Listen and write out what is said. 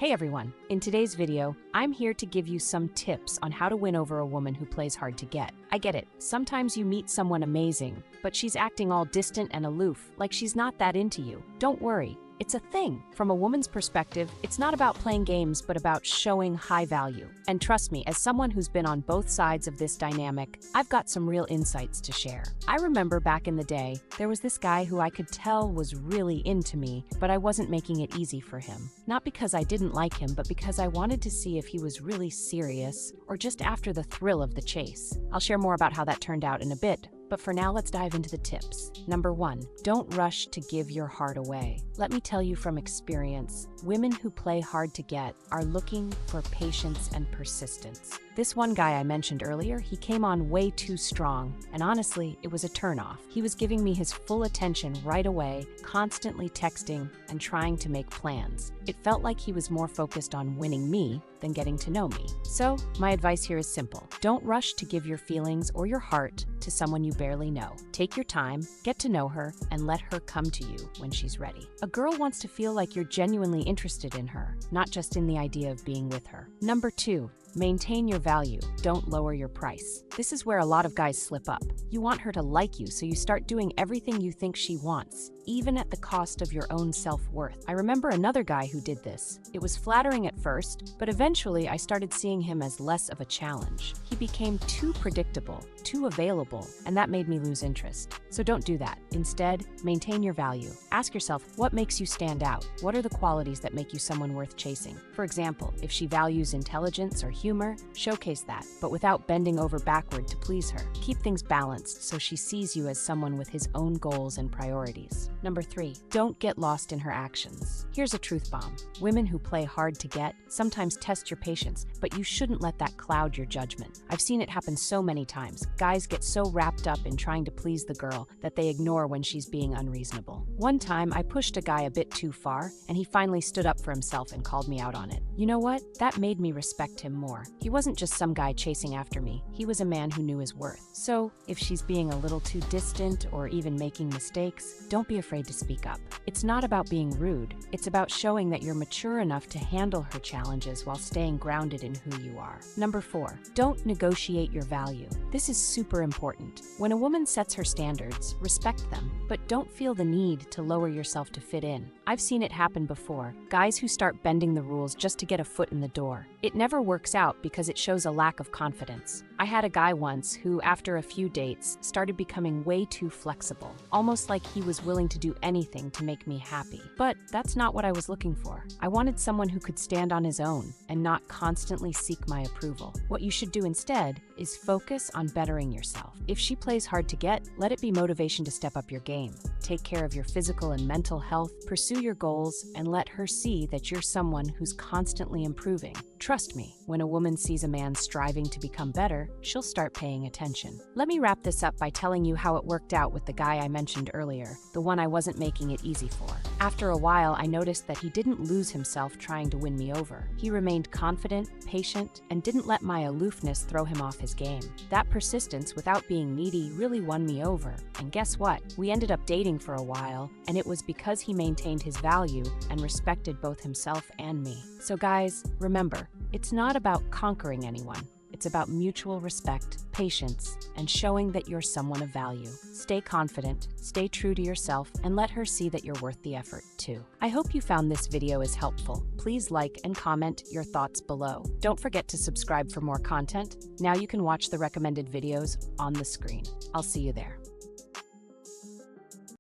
Hey everyone, in today's video, I'm here to give you some tips on how to win over a woman who plays hard to get. I get it, sometimes you meet someone amazing, but she's acting all distant and aloof, like she's not that into you. Don't worry, it's a thing. From a woman's perspective, it's not about playing games, but about showing high value. And trust me, as someone who's been on both sides of this dynamic, I've got some real insights to share. I remember back in the day, there was this guy who I could tell was really into me, but I wasn't making it easy for him. Not because I didn't like him, but because I wanted to see if he was really serious or just after the thrill of the chase. I'll share more about how that turned out in a bit. But for now, let's dive into the tips. Number 1, don't rush to give your heart away. Let me tell you from experience, women who play hard to get are looking for patience and persistence. This one guy I mentioned earlier, he came on way too strong, and honestly, it was a turnoff. He was giving me his full attention right away, constantly texting and trying to make plans. It felt like he was more focused on winning me than getting to know me. So, my advice here is simple. Don't rush to give your feelings or your heart to someone you barely know. Take your time, get to know her, and let her come to you when she's ready. A girl wants to feel like you're genuinely interested in her, not just in the idea of being with her. Number 2, maintain your value. Don't lower your price. This is where a lot of guys slip up. You want her to like you, so you start doing everything you think she wants, even at the cost of your own self-worth. I remember another guy who did this. It was flattering at first, but eventually I started seeing him as less of a challenge. He became too predictable, too available, and that made me lose interest. So don't do that. Instead, maintain your value. Ask yourself, what makes you stand out? What are the qualities that make you someone worth chasing? For example, if she values intelligence or humor, showcase that, but without bending over backward to please her. Keep things balanced so she sees you as someone with his own goals and priorities. Number 3, don't get lost in her actions. Here's a truth bomb. Women who play hard to get sometimes test your patience, but you shouldn't let that cloud your judgment. I've seen it happen so many times. Guys get so wrapped up in trying to please the girl that they ignore when she's being unreasonable. One time, I pushed a guy a bit too far, and he finally stood up for himself and called me out on it. You know what? That made me respect him more. He wasn't just some guy chasing after me. He was a man who knew his worth. So, if she's being a little too distant or even making mistakes, don't be afraid to speak up. It's not about being rude. It's about showing that you're mature enough to handle her challenges while staying grounded in who you are. Number 4, don't negotiate your value. This is super important. When a woman sets her standards, respect them, but don't feel the need to lower yourself to fit in. I've seen it happen before. Guys who start bending the rules just to get a foot in the door. It never works out because it shows a lack of confidence. I had a guy once who, after a few dates, started becoming way too flexible, almost like he was willing to do anything to make me happy. But that's not what I was looking for. I wanted someone who could stand on his own and not constantly seek my approval. What you should do instead is focus on bettering yourself. If she plays hard to get, let it be motivation to step up your game. Take care of your physical and mental health, pursue your goals, and let her see that you're someone who's constantly improving. Trust me, when a woman sees a man striving to become better, she'll start paying attention. Let me wrap this up by telling you how it worked out with the guy I mentioned earlier, the one I wasn't making it easy for. After a while, I noticed that he didn't lose himself trying to win me over. He remained confident, patient, and didn't let my aloofness throw him off his game. That persistence without being needy really won me over. And guess what? We ended up dating for a while, and it was because he maintained his value and respected both himself and me. So guys, remember, it's not about conquering anyone. It's about mutual respect, patience, and showing that you're someone of value. Stay confident, stay true to yourself, and let her see that you're worth the effort, too. I hope you found this video as helpful. Please like and comment your thoughts below. Don't forget to subscribe for more content. Now you can watch the recommended videos on the screen. I'll see you there.